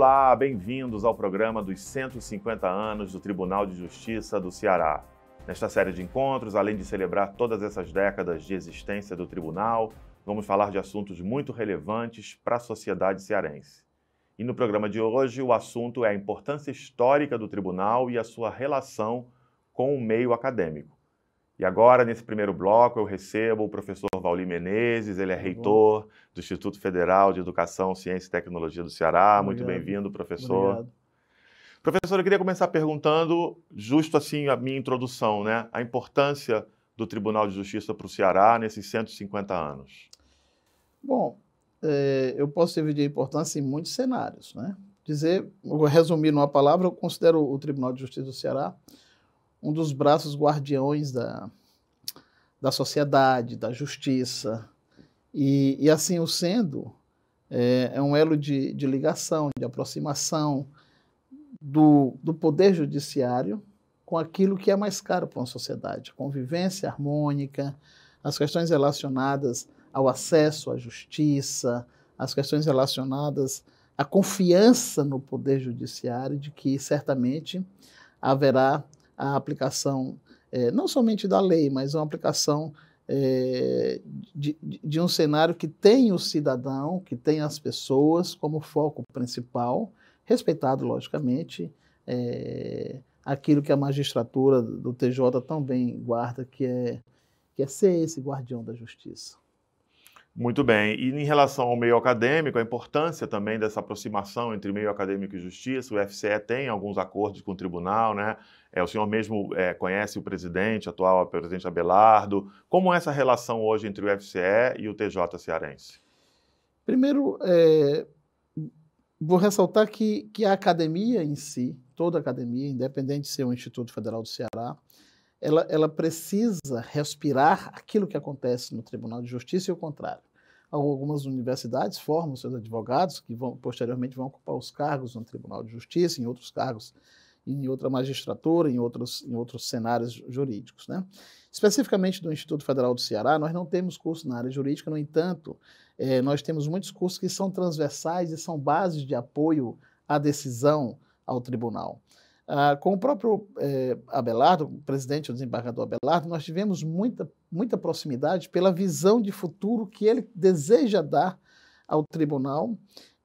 Olá, bem-vindos ao programa dos 150 anos do Tribunal de Justiça do Ceará. Nesta série de encontros, além de celebrar todas essas décadas de existência do tribunal, vamos falar de assuntos muito relevantes para a sociedade cearense. E no programa de hoje, o assunto é a importância histórica do tribunal e a sua relação com o meio acadêmico. E agora, nesse primeiro bloco, eu recebo o professor Vauly Menezes, ele é reitor do Instituto Federal de Educação, Ciência e Tecnologia do Ceará. Muito bem-vindo, professor. Obrigado. Professor, eu queria começar perguntando, justo assim, a minha introdução, né? A importância do Tribunal de Justiça para o Ceará nesses 150 anos. Bom, eu posso dividir a importância em muitos cenários, né? Vou resumir numa palavra, eu considero o Tribunal de Justiça do Ceará um dos braços guardiões da sociedade, da justiça, e assim o sendo, é um elo de ligação, de aproximação do poder judiciário com aquilo que é mais caro para uma sociedade, a convivência harmônica, as questões relacionadas ao acesso à justiça, as questões relacionadas à confiança no poder judiciário, de que certamente haverá a aplicação, não somente da lei, mas uma aplicação de um cenário que tem o cidadão, que tem as pessoas como foco principal, respeitado, logicamente, aquilo que a magistratura do TJ também guarda, que é ser esse guardião da justiça. Muito bem. E em relação ao meio acadêmico, a importância também dessa aproximação entre meio acadêmico e justiça, o FCE tem alguns acordos com o tribunal, né? O senhor mesmo conhece o presidente atual, o presidente Abelardo. Como é essa relação hoje entre o FCE e o TJ cearense? Primeiro, vou ressaltar que a academia em si, toda a academia, independente de ser o Instituto Federal do Ceará, ela precisa respirar aquilo que acontece no Tribunal de Justiça e o contrário. Algumas universidades formam seus advogados que posteriormente vão ocupar os cargos no Tribunal de Justiça, em outros cargos, em outra magistratura, em outros cenários jurídicos, né? Especificamente do Instituto Federal do Ceará, nós não temos curso na área jurídica, no entanto, nós temos muitos cursos que são transversais e são bases de apoio à decisão ao tribunal. Com o próprio Abelardo, o presidente, o desembargador Abelardo, nós tivemos muita proximidade pela visão de futuro que ele deseja dar ao tribunal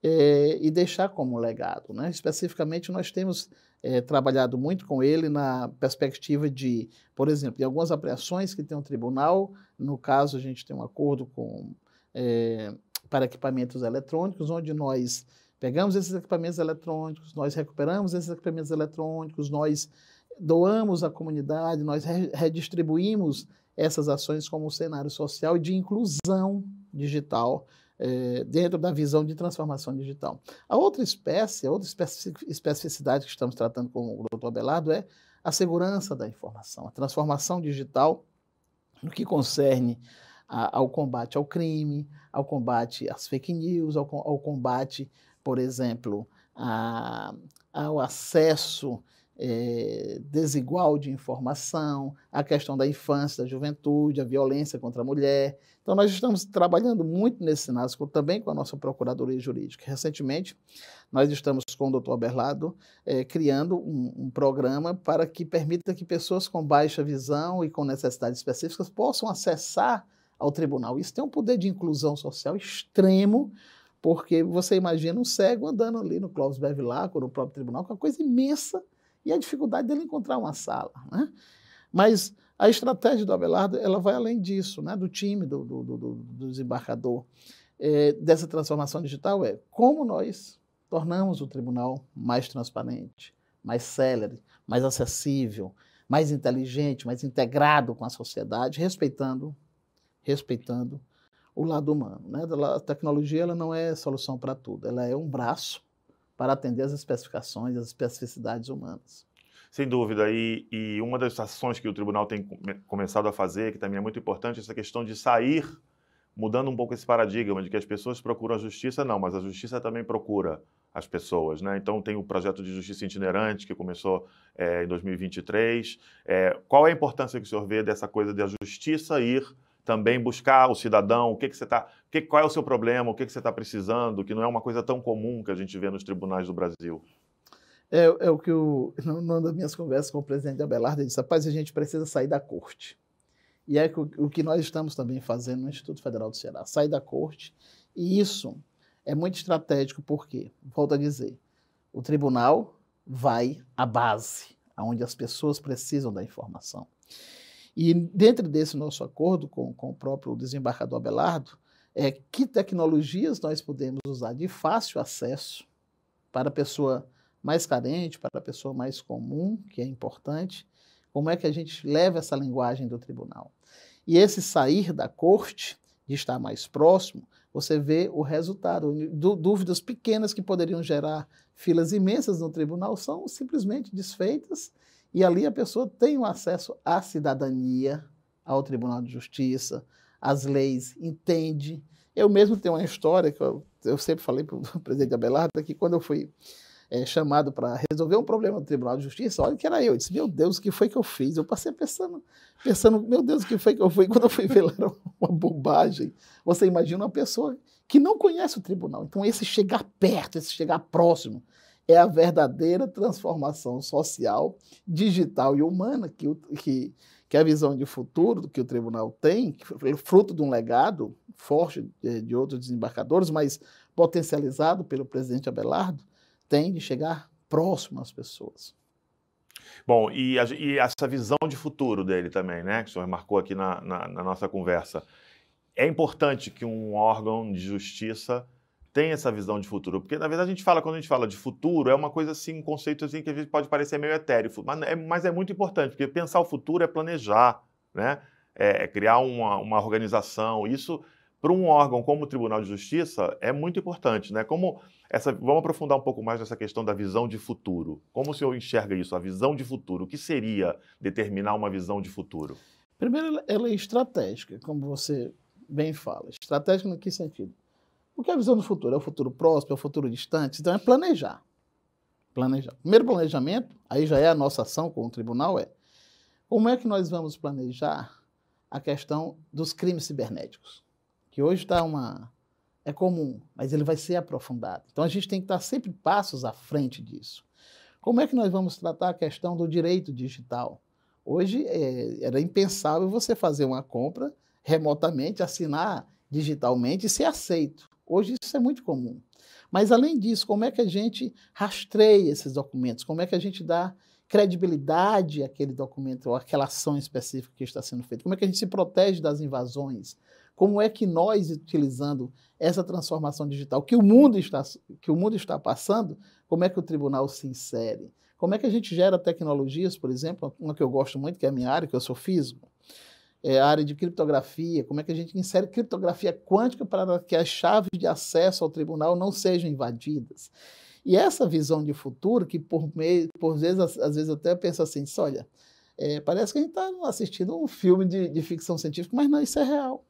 e deixar como legado, né? Especificamente, nós temos trabalhado muito com ele na perspectiva de, por exemplo, em algumas apreensões que tem o tribunal, no caso a gente tem um acordo para equipamentos eletrônicos, onde nós pegamos esses equipamentos eletrônicos, nós recuperamos esses equipamentos eletrônicos, nós doamos à comunidade, nós redistribuímos essas ações como um cenário social e de inclusão digital dentro da visão de transformação digital. A outra especificidade que estamos tratando com o doutor Abelardo é a segurança da informação, a transformação digital no que concerne ao combate ao crime, ao combate às fake news, ao combate, por exemplo, ao acesso desigual de informação, a questão da infância, da juventude, a violência contra a mulher. Então, nós estamos trabalhando muito nesse cenário, também com a nossa Procuradoria Jurídica. Recentemente, nós estamos com o doutor Abelardo criando um programa para que permita que pessoas com baixa visão e com necessidades específicas possam acessar ao tribunal. Isso tem um poder de inclusão social extremo, porque você imagina um cego andando ali no Clóvis Bevilacqua ou no próprio tribunal, com uma coisa imensa, e a dificuldade dele encontrar uma sala, né? Mas a estratégia do Abelardo, ela vai além disso, né? Do time, do desembargador, dessa transformação digital, como nós tornamos o tribunal mais transparente, mais célere, mais acessível, mais inteligente, mais integrado com a sociedade, respeitando o lado humano, né? A tecnologia, ela não é solução para tudo, ela é um braço para atender as especificações, as especificidades humanas. Sem dúvida, e uma das ações que o tribunal tem começado a fazer, que também é muito importante, é essa questão de sair, mudando um pouco esse paradigma de que as pessoas procuram a justiça, não, mas a justiça também procura as pessoas, né? Então tem o projeto de justiça itinerante que começou em 2023. Qual é a importância que o senhor vê dessa coisa de a justiça ir também buscar o cidadão, qual é o seu problema, o que você está precisando, que não é uma coisa tão comum que a gente vê nos tribunais do Brasil. É o que numa das minhas conversas com o presidente Abelardo, ele disse: rapaz, a gente precisa sair da corte. E é o que nós estamos também fazendo no Instituto Federal do Ceará, sair da corte. E isso é muito estratégico, porque, volto a dizer, o tribunal vai à base, aonde as pessoas precisam da informação. E dentro desse nosso acordo com o próprio desembargador Abelardo, que tecnologias nós podemos usar de fácil acesso para a pessoa mais carente, para a pessoa mais comum, que é importante, como é que a gente leva essa linguagem do tribunal. E esse sair da corte, de estar mais próximo, você vê o resultado. Dúvidas pequenas que poderiam gerar filas imensas no tribunal são simplesmente desfeitas, e ali a pessoa tem o acesso à cidadania, ao Tribunal de Justiça, às leis, entende. Eu mesmo tenho uma história que eu sempre falei para o presidente Abelardo, que quando eu fui chamado para resolver um problema no Tribunal de Justiça, olha que era eu. Eu disse: meu Deus, o que foi que eu fiz? Eu passei pensando, meu Deus, o que foi que eu fiz? Quando eu fui ver, era uma bobagem. Você imagina uma pessoa que não conhece o tribunal. Então, esse chegar perto, esse chegar próximo, é a verdadeira transformação social, digital e humana que a visão de futuro que o tribunal tem, que foi fruto de um legado forte de outros desembargadores, mas potencializado pelo presidente Abelardo, tem de chegar próximo às pessoas. Bom, e essa visão de futuro dele também, né, que o senhor marcou aqui na nossa conversa. É importante que um órgão de justiça tenha essa visão de futuro, porque, na verdade, quando a gente fala de futuro, é uma coisa assim, um conceito assim, que às vezes pode parecer meio etéreo, mas é muito importante, porque pensar o futuro é planejar, né, é criar uma organização. Isso, para um órgão como o Tribunal de Justiça, é muito importante, né? Vamos aprofundar um pouco mais nessa questão da visão de futuro. Como o senhor enxerga isso, a visão de futuro? O que seria determinar uma visão de futuro? Primeiro, ela é estratégica, como você bem fala. Estratégica em que sentido? O que é a visão do futuro? É o futuro próximo, é o futuro distante? Então é planejar. Planejar. Primeiro planejamento, aí já é a nossa ação com o tribunal, como é que nós vamos planejar a questão dos crimes cibernéticos? Que hoje é comum, mas ele vai ser aprofundado. Então a gente tem que estar sempre passos à frente disso. Como é que nós vamos tratar a questão do direito digital? Hoje era impensável você fazer uma compra remotamente, assinar digitalmente e ser aceito. Hoje isso é muito comum. Mas, além disso, como é que a gente rastreia esses documentos? Como é que a gente dá credibilidade àquele documento ou àquela ação específica que está sendo feita? Como é que a gente se protege das invasões? Como é que nós, utilizando essa transformação digital que o mundo está passando, como é que o tribunal se insere? Como é que a gente gera tecnologias, por exemplo, uma que eu gosto muito, que é a minha área, que eu sou físico, é a área de criptografia. Como é que a gente insere criptografia quântica para que as chaves de acesso ao tribunal não sejam invadidas? E essa visão de futuro, que por vezes, às vezes eu até penso assim, olha, parece que a gente está assistindo um filme de ficção científica, mas não, isso é real.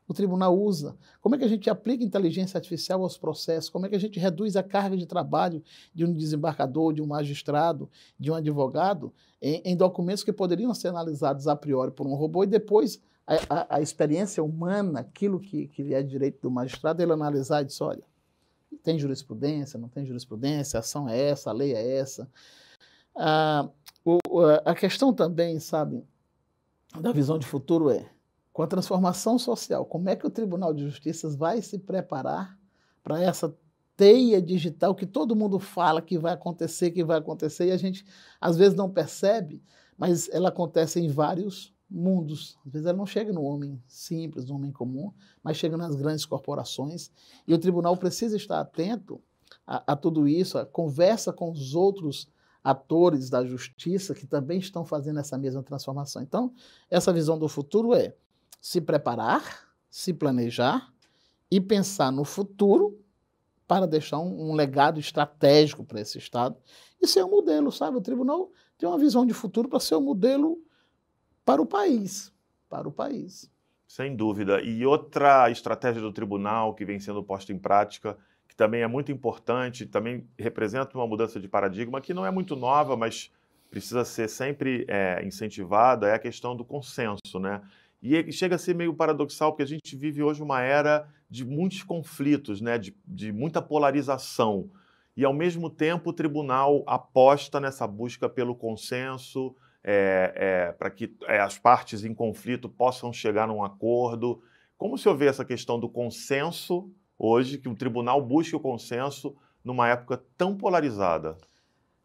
O tribunal usa. Como é que a gente aplica inteligência artificial aos processos? Como é que a gente reduz a carga de trabalho de um desembargador, de um magistrado, de um advogado, em documentos que poderiam ser analisados a priori por um robô e depois a experiência humana, aquilo que é direito do magistrado, ele analisar e dizer: olha, tem jurisprudência, não tem jurisprudência, a ação é essa, a lei é essa. A questão também, sabe, da visão de futuro com a transformação social, como é que o Tribunal de Justiça vai se preparar para essa teia digital que todo mundo fala que vai acontecer, e a gente às vezes não percebe, mas ela acontece em vários mundos. Às vezes ela não chega no homem simples, no homem comum, mas chega nas grandes corporações, e o tribunal precisa estar atento a tudo isso, a conversa com os outros atores da justiça que também estão fazendo essa mesma transformação. Então, essa visão do futuro se preparar, se planejar e pensar no futuro para deixar um legado estratégico para esse Estado e ser um modelo, sabe? O tribunal tem uma visão de futuro para ser um modelo para o país, Sem dúvida. E outra estratégia do tribunal que vem sendo posta em prática, que também é muito importante, também representa uma mudança de paradigma que não é muito nova, mas precisa ser sempre incentivada, é a questão do consenso, né? E chega a ser meio paradoxal, porque a gente vive hoje uma era de muitos conflitos, né? de muita polarização. E, ao mesmo tempo, o tribunal aposta nessa busca pelo consenso, para que as partes em conflito possam chegar num acordo. Como o senhor vê essa questão do consenso hoje, que o tribunal busque o consenso numa época tão polarizada?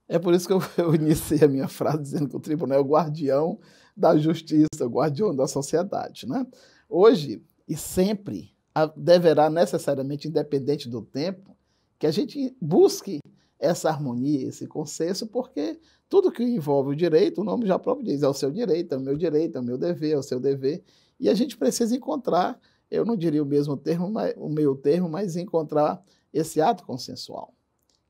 É por isso que eu iniciei a minha frase dizendo que o tribunal é o guardião da justiça, o guardião da sociedade, né? Hoje e sempre deverá necessariamente, independente do tempo, que a gente busque essa harmonia, esse consenso, porque tudo que envolve o direito, o nome já próprio diz, é o seu direito, é o meu direito, é o meu dever, é o seu dever, e a gente precisa encontrar, eu não diria o mesmo termo, o meio termo, mas encontrar esse ato consensual,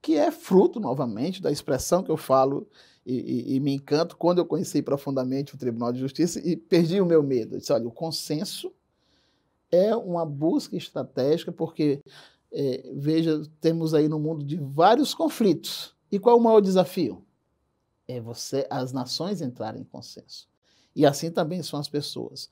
que é fruto, novamente, da expressão que eu falo e me encanto quando eu conheci profundamente o Tribunal de Justiça e perdi o meu medo. Eu disse, olha, o consenso é uma busca estratégica, porque, veja, temos aí no mundo de vários conflitos. E qual é o maior desafio? É as nações entrarem em consenso. E assim também são as pessoas.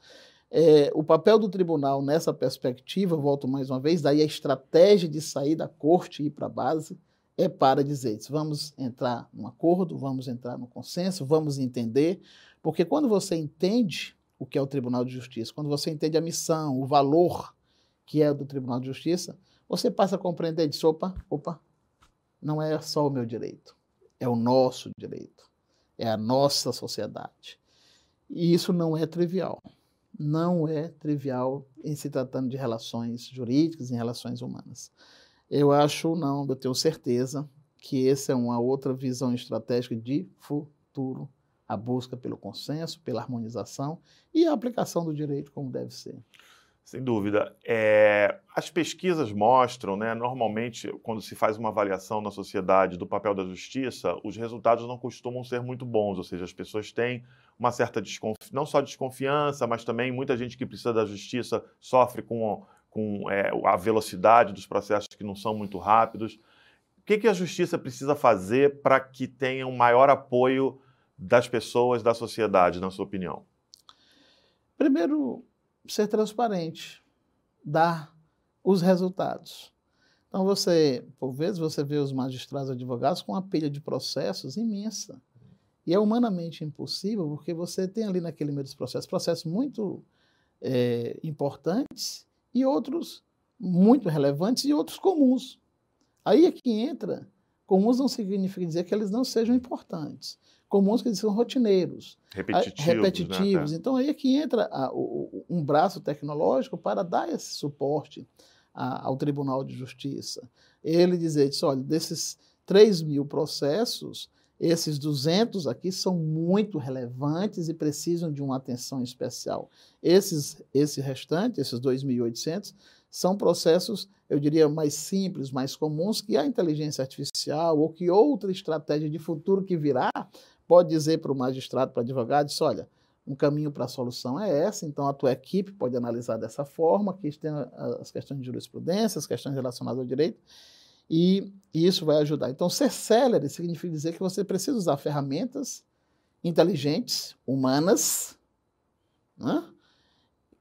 O papel do tribunal nessa perspectiva, volto mais uma vez, daí a estratégia de sair da corte e ir para a base, é para dizer, vamos entrar num acordo, vamos entrar num consenso, vamos entender, porque quando você entende o que é o Tribunal de Justiça, quando você entende a missão, o valor que é do Tribunal de Justiça, você passa a compreender, diz, opa, não é só o meu direito, é o nosso direito, é a nossa sociedade. E isso não é trivial. Não é trivial em se tratando de relações jurídicas, em relações humanas. Eu tenho certeza que essa é uma outra visão estratégica de futuro, a busca pelo consenso, pela harmonização e a aplicação do direito como deve ser. Sem dúvida. As pesquisas mostram, né, normalmente, quando se faz uma avaliação na sociedade do papel da justiça, os resultados não costumam ser muito bons, ou seja, as pessoas têm uma certa não só desconfiança, mas também muita gente que precisa da justiça sofre com a velocidade dos processos que não são muito rápidos. O que a justiça precisa fazer para que tenha um maior apoio das pessoas, da sociedade, na sua opinião? Primeiro, ser transparente, dar os resultados. Então, por vezes, você vê os magistrados e advogados com uma pilha de processos imensa. E é humanamente impossível, porque você tem ali naquele meio dos processos muito importantes e outros muito relevantes e outros comuns. Aí é que entra, comuns não significa dizer que eles não sejam importantes. Comuns que eles são rotineiros, repetitivos. Né? Então aí é que entra um braço tecnológico para dar esse suporte ao Tribunal de Justiça. Ele dizer, olha, desses 3.000 processos, esses 200 aqui são muito relevantes e precisam de uma atenção especial. Esse restante, esses 2.800, são processos, eu diria, mais simples, mais comuns, que a inteligência artificial ou que outra estratégia de futuro que virá pode dizer para o magistrado, para o advogado, diz, olha, um caminho para a solução é essa, então a tua equipe pode analisar dessa forma, que tem as questões de jurisprudência, as questões relacionadas ao direito, e isso vai ajudar. Então, ser célere significa dizer que você precisa usar ferramentas inteligentes, humanas, né,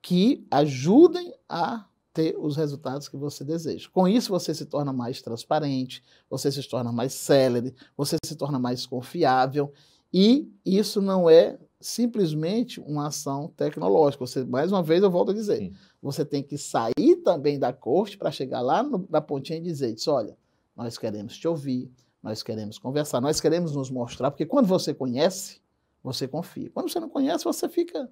que ajudem a ter os resultados que você deseja. Com isso, você se torna mais transparente, você se torna mais célere, você se torna mais confiável, e isso não é simplesmente uma ação tecnológica. Mais uma vez, eu volto a dizer, você tem que sair também da corte para chegar lá na pontinha e dizer, olha, nós queremos te ouvir, nós queremos conversar, nós queremos nos mostrar, porque quando você conhece, você confia. Quando você não conhece, você fica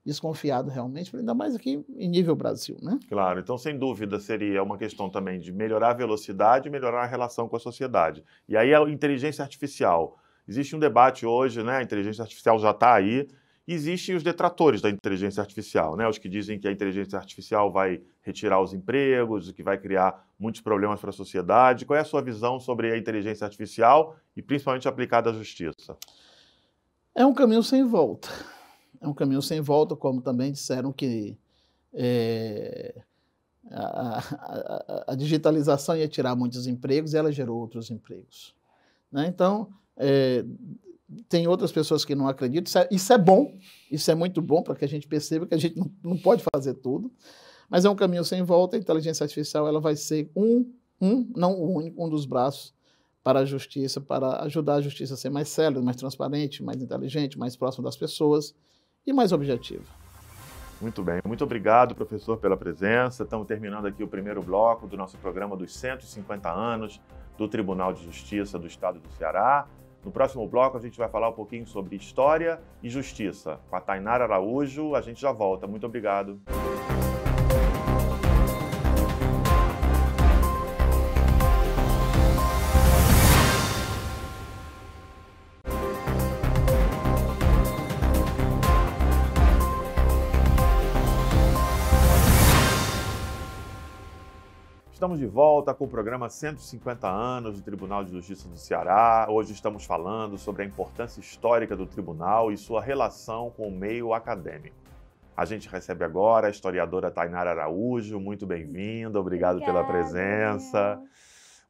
desconfiado realmente, ainda mais aqui em nível Brasil, né? Claro, então sem dúvida seria uma questão também de melhorar a velocidade e melhorar a relação com a sociedade. E aí a inteligência artificial. Existe um debate hoje, né? A inteligência artificial já está aí. Existem os detratores da inteligência artificial, né? Os que dizem que a inteligência artificial vai retirar os empregos, que vai criar muitos problemas para a sociedade. Qual é a sua visão sobre a inteligência artificial e principalmente aplicada à justiça? É um caminho sem volta. É um caminho sem volta, como também disseram que a digitalização ia tirar muitos empregos e ela gerou outros empregos. Né? Então, tem outras pessoas que não acreditam. Isso é bom, isso é muito bom para que a gente perceba que a gente não pode fazer tudo, mas é um caminho sem volta. A inteligência artificial ela vai ser não o único, um dos braços para a justiça, para ajudar a justiça a ser mais célere, mais transparente, mais inteligente, mais próxima das pessoas e mais objetiva. Muito bem, muito obrigado, professor, pela presença. Estamos terminando aqui o primeiro bloco do nosso programa dos 150 anos do Tribunal de Justiça do Estado do Ceará. No próximo bloco, a gente vai falar um pouquinho sobre história e justiça. Com a Tainara Araújo, a gente já volta. Muito obrigado. Estamos de volta com o programa 150 anos do Tribunal de Justiça do Ceará. Hoje estamos falando sobre a importância histórica do tribunal e sua relação com o meio acadêmico. A gente recebe agora a historiadora Tainara Araújo. Muito bem-vinda, obrigado pela presença.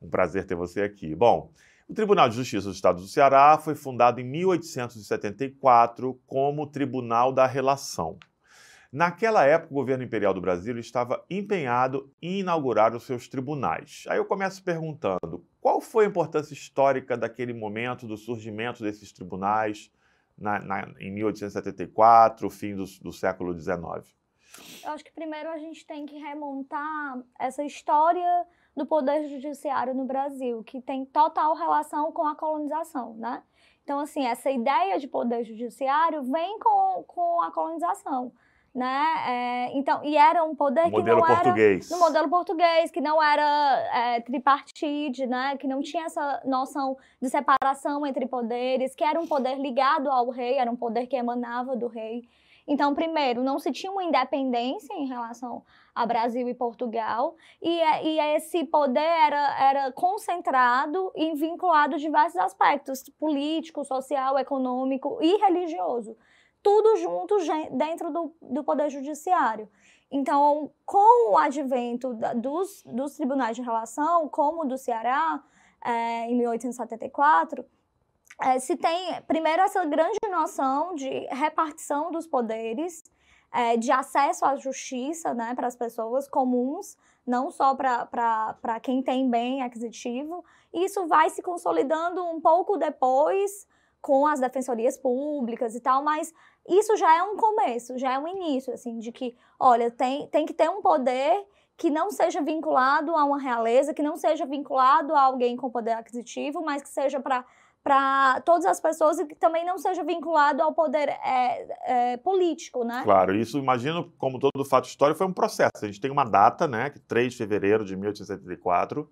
Um prazer ter você aqui. Bom, o Tribunal de Justiça do Estado do Ceará foi fundado em 1874 como Tribunal da Relação. Naquela época, o governo imperial do Brasil estava empenhado em inaugurar os seus tribunais. Aí eu começo perguntando, qual foi a importância histórica daquele momento, do surgimento desses tribunais em 1874, fim do século XIX? Eu acho que primeiro a gente tem que remontar essa história do poder judiciário no Brasil, que tem total relação com a colonização, né? Então, assim, essa ideia de poder judiciário vem com a colonização. Né? Então, e era um poder que não era no modelo português, que não era tripartite, né? Que não tinha essa noção de separação entre poderes, que era um poder ligado ao rei, era um poder que emanava do rei. Então, primeiro, não se tinha uma independência em relação a Brasil e Portugal, e esse poder era concentrado e vinculado a diversos aspectos, político, social, econômico e religioso. Tudo junto dentro do Poder Judiciário. Então, com o advento dos tribunais de relação, como o do Ceará, em 1874, se tem, primeiro, essa grande noção de repartição dos poderes, de acesso à justiça, né, para as pessoas comuns, não só para quem tem bem aquisitivo. Isso vai se consolidando um pouco depois, com as defensorias públicas e tal, mas isso já é um começo, já é um início, assim, de que, olha, tem que ter um poder que não seja vinculado a uma realeza, que não seja vinculado a alguém com poder aquisitivo, mas que seja para todas as pessoas e que também não seja vinculado ao poder político, né? Claro, isso, imagino, como todo fato histórico, foi um processo. A gente tem uma data, né, que 3 de fevereiro de 1874,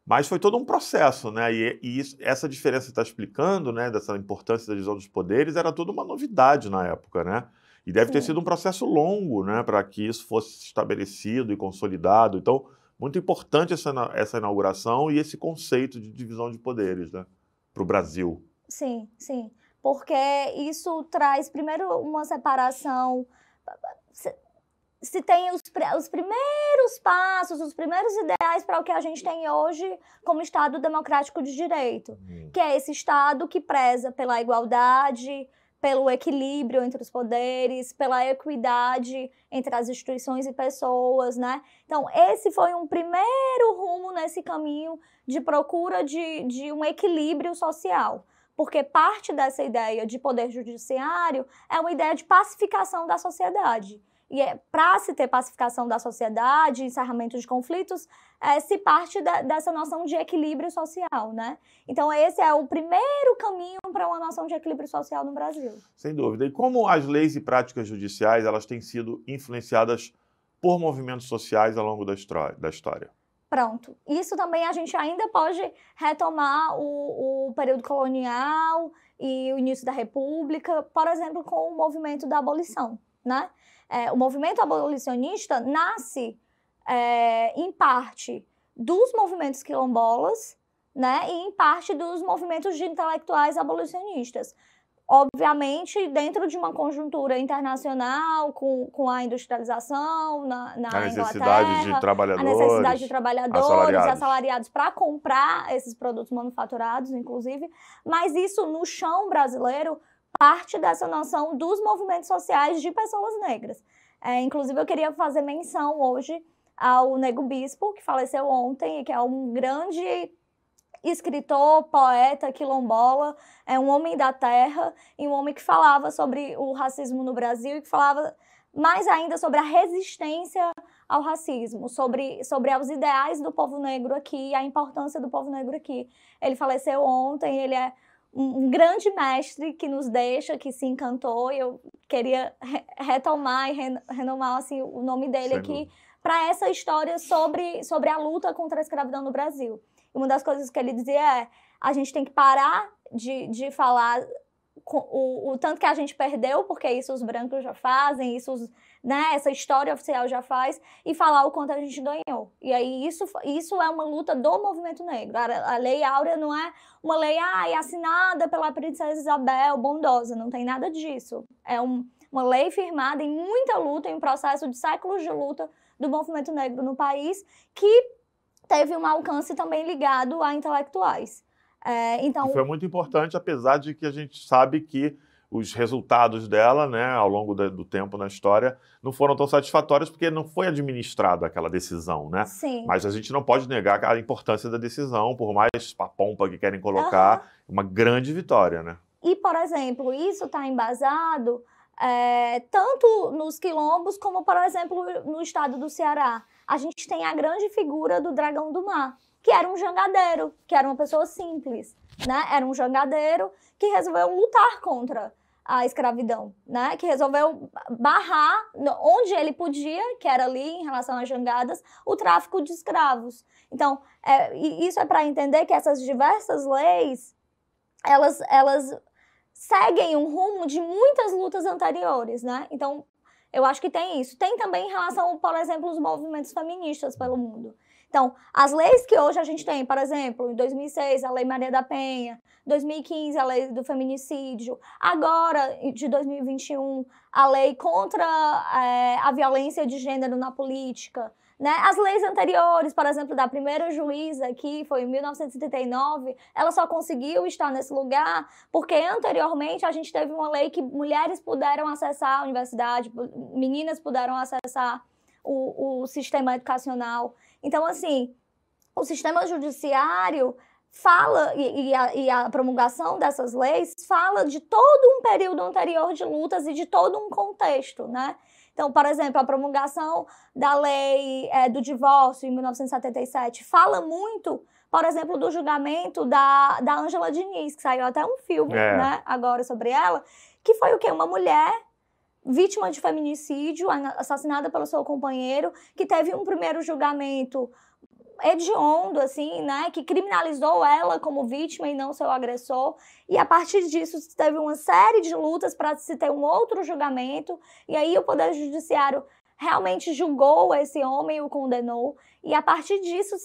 mas foi todo um processo, né? E essa diferença que você está explicando, né, dessa importância da divisão dos poderes, era toda uma novidade na época, né? E deve ter sido um processo longo, né, para que isso fosse estabelecido e consolidado. Então, muito importante essa inauguração e esse conceito de divisão de poderes, né, para o Brasil. Sim, sim. Porque isso traz, primeiro, uma separação. Se tem os primeiros passos, os primeiros ideais para o que a gente tem hoje como Estado democrático de direito, que é esse Estado que preza pela igualdade, pelo equilíbrio entre os poderes, pela equidade entre as instituições e pessoas, né? Então, esse foi um primeiro rumo nesse caminho de procura de um equilíbrio social. Porque parte dessa ideia de poder judiciário é uma ideia de pacificação da sociedade. E para se ter pacificação da sociedade, encerramento de conflitos, se parte dessa noção de equilíbrio social, né? Então, esse é o primeiro caminho para uma noção de equilíbrio social no Brasil. Sem dúvida. E como as leis e práticas judiciais elas têm sido influenciadas por movimentos sociais ao longo da história? Pronto. Isso também a gente ainda pode retomar o período colonial e o início da República, por exemplo, com o movimento da abolição, né? O movimento abolicionista nasce, em parte, dos movimentos quilombolas, né, e em parte dos movimentos de intelectuais abolicionistas. obviamente, dentro de uma conjuntura internacional, com a industrialização na necessidade de trabalhadores, a necessidade de trabalhadores assalariados para comprar esses produtos manufaturados, inclusive, mas isso no chão brasileiro parte dessa noção dos movimentos sociais de pessoas negras. Inclusive, eu queria fazer menção hoje ao Nego Bispo, que faleceu ontem, e que é um grande escritor, poeta, quilombola, é um homem da terra, e um homem que falava sobre o racismo no Brasil e que falava mais ainda sobre a resistência ao racismo, sobre os ideais do povo negro aqui, a importância do povo negro aqui. Ele faleceu ontem, ele é um grande mestre que nos deixa, que se encantou, e eu queria retomar e renomar assim, o nome dele aqui, para essa história sobre a luta contra a escravidão no Brasil. E uma das coisas que ele dizia é: a gente tem que parar de falar o tanto que a gente perdeu, porque isso os brancos já fazem, isso, né, essa história oficial já faz, e falar o quanto a gente ganhou. E aí isso é uma luta do movimento negro. A Lei Áurea não é uma lei assinada pela princesa Isabel, bondosa, não tem nada disso. É uma lei firmada em muita luta, em um processo de séculos de luta do movimento negro no país, que teve um alcance também ligado a intelectuais. Então, e foi muito importante, apesar de que a gente sabe que os resultados dela, né, ao longo do tempo na história, não foram tão satisfatórios, porque não foi administrada aquela decisão, né? Sim. Mas a gente não pode negar a importância da decisão, por mais a pompa que querem colocar, uma grande vitória, né? E, por exemplo, isso está embasado tanto nos quilombos como, por exemplo, no estado do Ceará. A gente tem a grande figura do Dragão do Mar, que era um jangadeiro, que era uma pessoa simples, né? Era um jangadeiro que resolveu lutar contra a escravidão, né? Que resolveu barrar, onde ele podia, que era ali em relação às jangadas, o tráfico de escravos. Então, isso é para entender que essas diversas leis, elas seguem um rumo de muitas lutas anteriores, né? Então, eu acho que tem isso. Tem também em relação, por exemplo, os movimentos feministas pelo mundo. Então, as leis que hoje a gente tem, por exemplo, em 2006, a Lei Maria da Penha, 2015, a Lei do Feminicídio, agora, de 2021, a Lei contra a Violência de Gênero na Política, né? As leis anteriores, por exemplo, da primeira juíza, que foi em 1979, ela só conseguiu estar nesse lugar porque anteriormente a gente teve uma lei que mulheres puderam acessar a universidade, meninas puderam acessar o sistema educacional. Então, assim, o sistema judiciário fala, e a promulgação dessas leis fala de todo um período anterior de lutas e de todo um contexto, né? Então, por exemplo, a promulgação da lei do divórcio em 1977 fala muito, por exemplo, do julgamento da Ângela Diniz, que saiu até um filme, né, agora sobre ela, que foi o quê? Uma mulher vítima de feminicídio, assassinada pelo seu companheiro, que teve um primeiro julgamento hediondo, assim, né, que criminalizou ela como vítima e não seu agressor, e a partir disso se teve uma série de lutas para se ter um outro julgamento, e aí o Poder Judiciário realmente julgou esse homem e o condenou, e a partir disso,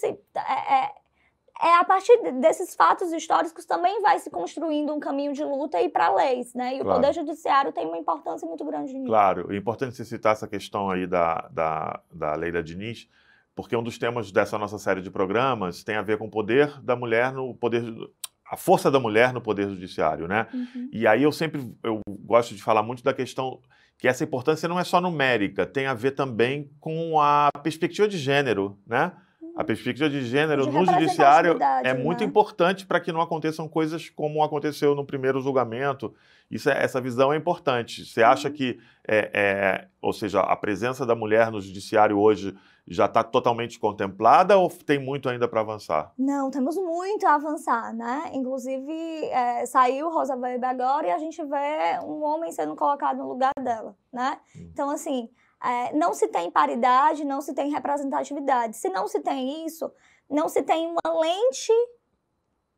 a partir desses fatos históricos também vai se construindo um caminho de luta e para leis, né, e o Poder Judiciário tem uma importância muito grande nisso. Claro, é importante você citar essa questão aí da lei da Diniz, porque um dos temas dessa nossa série de programas tem a ver com o poder da mulher a força da mulher no poder judiciário, né? Uhum. E aí eu gosto de falar muito da questão que essa importância não é só numérica, tem a ver também com a perspectiva de gênero, né? A perspectiva de gênero no judiciário é muito importante para que não aconteçam coisas como aconteceu no primeiro julgamento. Essa visão é importante. Você acha que, ou seja, a presença da mulher no judiciário hoje já está totalmente contemplada ou tem muito ainda para avançar? Não, temos muito a avançar, né? Inclusive, saiu Rosa Weber agora e a gente vê um homem sendo colocado no lugar dela, né? Então, assim, não se tem paridade, não se tem representatividade. Se não se tem isso, não se tem uma lente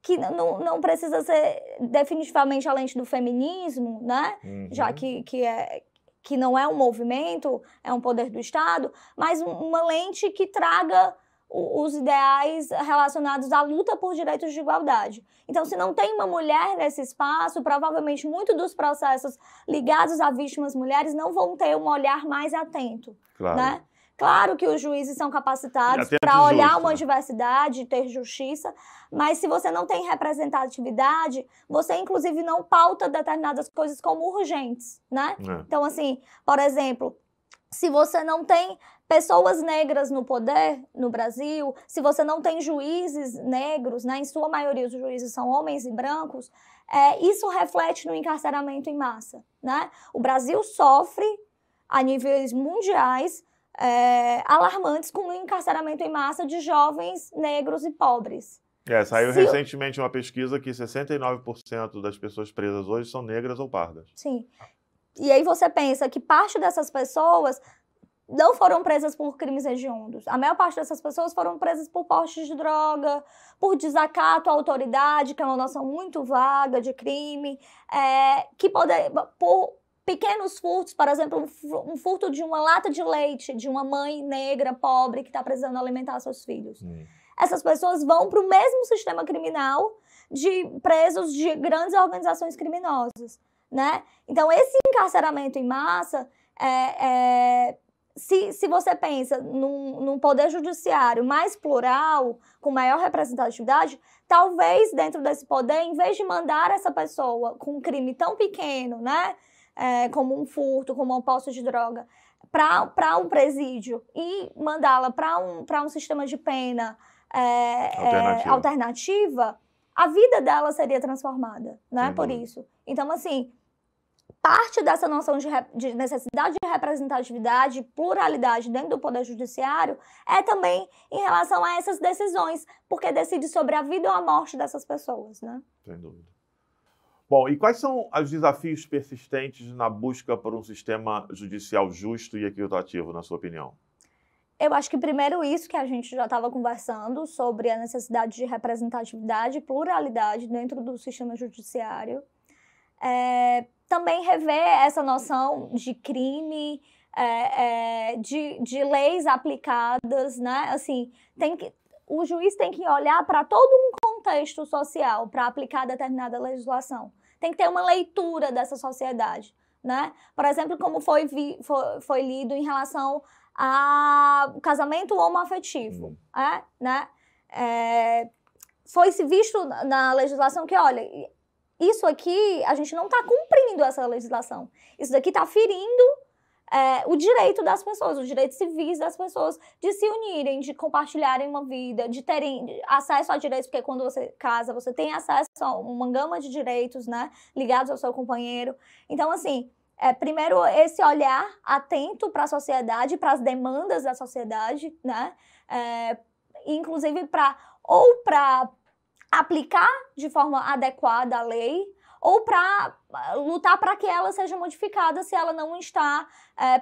que não precisa ser definitivamente a lente do feminismo, né? Uhum. Já que não é um movimento, é um poder do Estado, mas uma lente que traga os ideais relacionados à luta por direitos de igualdade. Então, se não tem uma mulher nesse espaço, provavelmente muitos dos processos ligados a vítimas mulheres não vão ter um olhar mais atento, Claro. né? Claro que os juízes são capacitados para olhar uma diversidade e ter justiça, mas se você não tem representatividade, você inclusive não pauta determinadas coisas como urgentes, né? Então, assim, por exemplo, se você não tem pessoas negras no poder no Brasil, se você não tem juízes negros, né? Em sua maioria os juízes são homens e brancos, isso reflete no encarceramento em massa, né? O Brasil sofre, a níveis mundiais, alarmantes com o encarceramento em massa de jovens negros e pobres. Saiu recentemente uma pesquisa que 69% das pessoas presas hoje são negras ou pardas. Sim. E aí você pensa que parte dessas pessoas não foram presas por crimes hediondos. A maior parte dessas pessoas foram presas por porte de droga, por desacato à autoridade, que é uma noção muito vaga de crime, por pequenos furtos, por exemplo, um furto de uma lata de leite de uma mãe negra, pobre, que está precisando alimentar seus filhos. Essas pessoas vão para o mesmo sistema criminal de presos de grandes organizações criminosas, né? Então, esse encarceramento em massa, se você pensa num poder judiciário mais plural, com maior representatividade, talvez dentro desse poder, em vez de mandar essa pessoa com um crime tão pequeno, né? Como um furto, como um posse de droga, para um presídio e mandá-la para um sistema de pena alternativa, a vida dela seria transformada, né? Por isso. Então, assim, parte dessa noção de necessidade de representatividade, pluralidade dentro do Poder Judiciário também em relação a essas decisões, porque decide sobre a vida ou a morte dessas pessoas, né? Sem dúvida. Bom, e quais são os desafios persistentes na busca por um sistema judicial justo e equitativo, na sua opinião? Eu acho que primeiro isso que a gente já estava conversando sobre a necessidade de representatividade e pluralidade dentro do sistema judiciário. Também rever essa noção de crime, de leis aplicadas, né? Assim, o juiz tem que olhar para todo um contexto social para aplicar determinada legislação. Tem que ter uma leitura dessa sociedade, né? Por exemplo, como foi lido em relação ao casamento homoafetivo, né? Foi-se visto na legislação que, olha, isso aqui, a gente não está cumprindo essa legislação. Isso daqui está ferindo o direito das pessoas, os direitos civis das pessoas de se unirem, de compartilharem uma vida, de terem acesso a direitos, porque quando você casa, você tem acesso a uma gama de direitos, né, ligados ao seu companheiro. Então, assim, primeiro, esse olhar atento para a sociedade, para as demandas da sociedade, né, inclusive para aplicar de forma adequada a lei, ou para lutar para que ela seja modificada se ela não está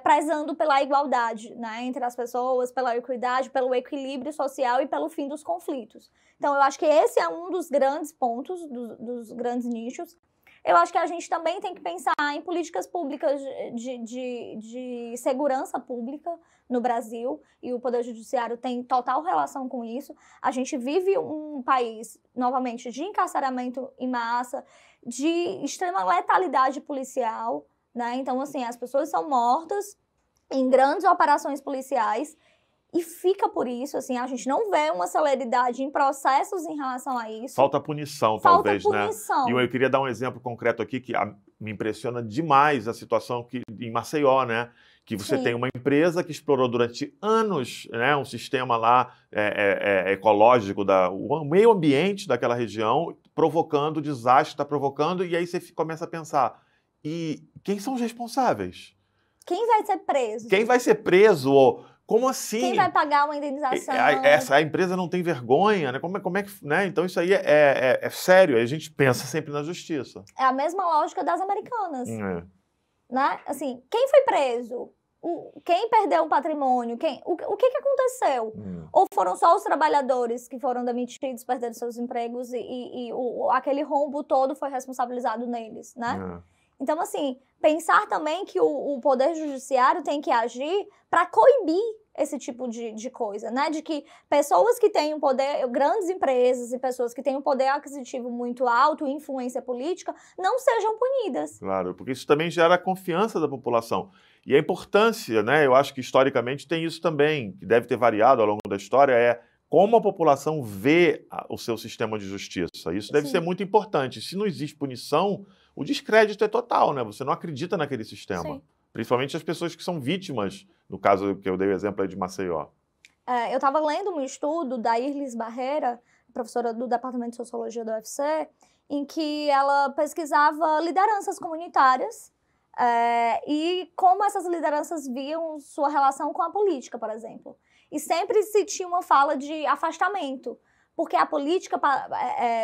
prezando pela igualdade, né, entre as pessoas, pela equidade, pelo equilíbrio social e pelo fim dos conflitos. Então, eu acho que esse é um dos grandes pontos, dos grandes nichos. Eu acho que a gente também tem que pensar em políticas públicas de segurança pública no Brasil, e o Poder Judiciário tem total relação com isso. A gente vive um país, novamente, de encarceramento em massa, de extrema letalidade policial, né? Então, assim, as pessoas são mortas em grandes operações policiais, e fica por isso, assim, a gente não vê uma celeridade em processos em relação a isso. Falta punição, talvez, né? E eu queria dar um exemplo concreto aqui que me impressiona demais a situação em Maceió, né? Que você tem uma empresa que explorou durante anos, né, um sistema lá ecológico, o meio ambiente daquela região, provocando desastre, está provocando, e aí você começa a pensar, e quem são os responsáveis? Quem vai ser preso? Quem vai ser preso? Como assim? Quem vai pagar uma indenização? A empresa não tem vergonha, né? Como é que, né? Então isso aí é sério, aí a gente pensa sempre na justiça. É a mesma lógica das americanas. Né? Assim, quem foi preso? Quem perdeu o patrimônio? O que aconteceu? Ou foram só os trabalhadores que foram demitidos, perderam seus empregos e aquele rombo todo foi responsabilizado neles, né? Então, assim, pensar também que o Poder Judiciário tem que agir para coibir esse tipo de coisa, né? De que pessoas que têm um poder, grandes empresas e pessoas que têm um poder aquisitivo muito alto, influência política, não sejam punidas. Claro, porque isso também gera a confiança da população. E a importância, né? Eu acho que historicamente tem isso também, que deve ter variado ao longo da história, é como a população vê o seu sistema de justiça. Isso deve ser muito importante. Se não existe punição, o descrédito é total, né? Você não acredita naquele sistema. Sim. Principalmente as pessoas que são vítimas, no caso que eu dei o exemplo aí de Maceió. Eu estava lendo um estudo da Irlis Barreira, professora do Departamento de Sociologia da UFC, em que ela pesquisava lideranças comunitárias e como essas lideranças viam sua relação com a política, por exemplo. E sempre se tinha uma fala de afastamento, porque a política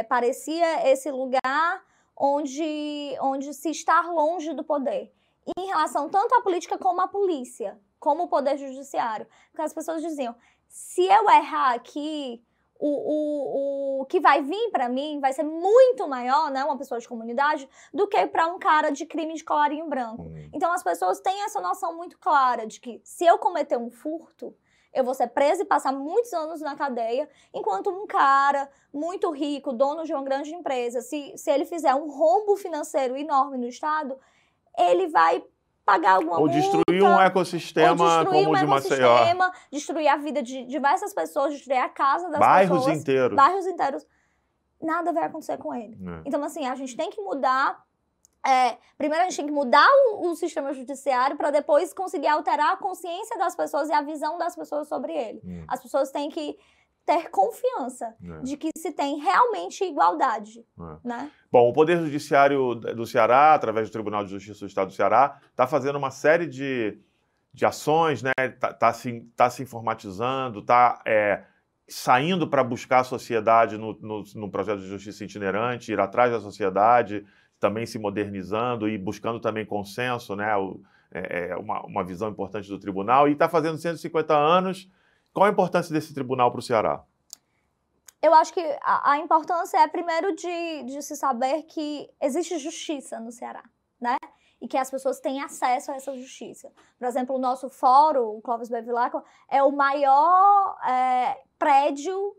parecia esse lugar onde se estar longe do poder. Em relação tanto à política como à polícia, como o poder judiciário. Porque as pessoas diziam, se eu errar aqui, o que vai vir para mim vai ser muito maior, né, uma pessoa de comunidade, do que para um cara de crime de colarinho branco. Então as pessoas têm essa noção muito clara de que se eu cometer um furto, eu vou ser presa e passar muitos anos na cadeia, enquanto um cara muito rico, dono de uma grande empresa, se ele fizer um rombo financeiro enorme no Estado, ele vai pagar alguma multa. Ou destruir um ecossistema como o de Maceió. Destruir a vida de diversas pessoas, destruir a casa das pessoas. Bairros inteiros. Nada vai acontecer com ele. Então, assim, a gente tem que mudar. Primeiro, a gente tem que mudar o sistema judiciário para depois conseguir alterar a consciência das pessoas e a visão das pessoas sobre ele. As pessoas têm que ter confiança de que se tem realmente igualdade. Né? Bom, o Poder Judiciário do Ceará, através do Tribunal de Justiça do Estado do Ceará, está fazendo uma série de ações, né? Tá se informatizando, está saindo para buscar a sociedade no projeto de justiça itinerante, ir atrás da sociedade, também se modernizando e buscando também consenso, né? Uma visão importante do tribunal, e está fazendo 150 anos. Qual a importância desse tribunal para o Ceará? Eu acho que a importância é, primeiro, de se saber que existe justiça no Ceará, né? E que as pessoas têm acesso a essa justiça. Por exemplo, o nosso fórum, o Clóvis Bevilacqua, é o maior prédio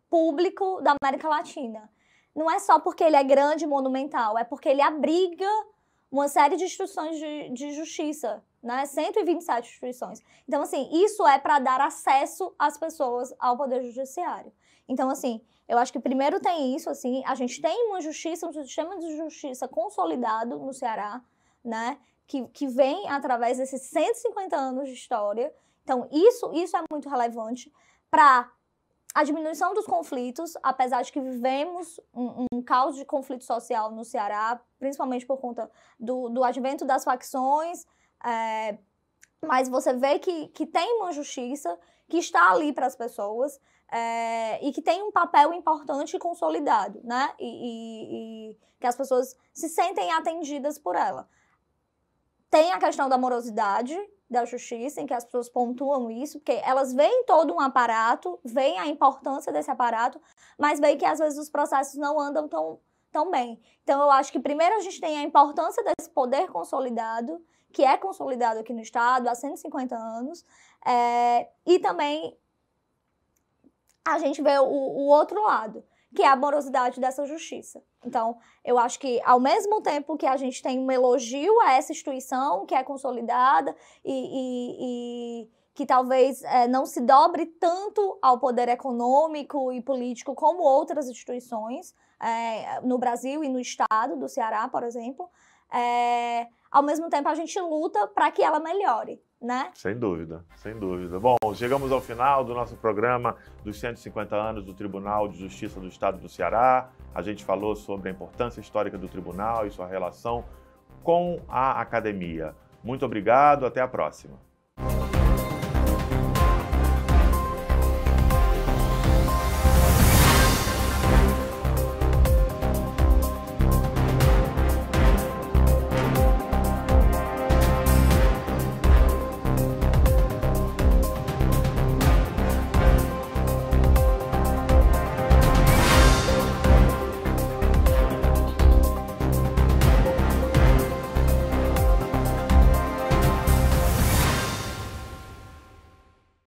público da América Latina. Não é só porque ele é grande e monumental, é porque ele abriga uma série de instituições de justiça, né? 127 instituições. Então, assim, isso é para dar acesso às pessoas ao Poder Judiciário. Então, assim, eu acho que primeiro tem isso, assim, a gente tem uma justiça, um sistema de justiça consolidado no Ceará, né? Que vem através desses 150 anos de história. Então, isso é muito relevante para a diminuição dos conflitos, apesar de que vivemos um caos de conflito social no Ceará, principalmente por conta do advento das facções, mas você vê que tem uma justiça que está ali para as pessoas e que tem um papel importante e consolidado, né? E que as pessoas se sentem atendidas por ela. Tem a questão da morosidade da justiça, em que as pessoas pontuam isso, porque elas veem todo um aparato, veem a importância desse aparato, mas veem que às vezes os processos não andam tão bem. Então eu acho que primeiro a gente tem a importância desse poder consolidado, que é consolidado aqui no Estado há 150 anos, e também a gente vê o outro lado, que é a morosidade dessa justiça. Então, eu acho que, ao mesmo tempo que a gente tem um elogio a essa instituição, que é consolidada e que talvez não se dobre tanto ao poder econômico e político como outras instituições no Brasil e no estado do Ceará, por exemplo, ao mesmo tempo a gente luta para que ela melhore, né? Sem dúvida, sem dúvida. Bom, chegamos ao final do nosso programa dos 150 anos do Tribunal de Justiça do Estado do Ceará. A gente falou sobre a importância histórica do tribunal e sua relação com a academia. Muito obrigado, até a próxima.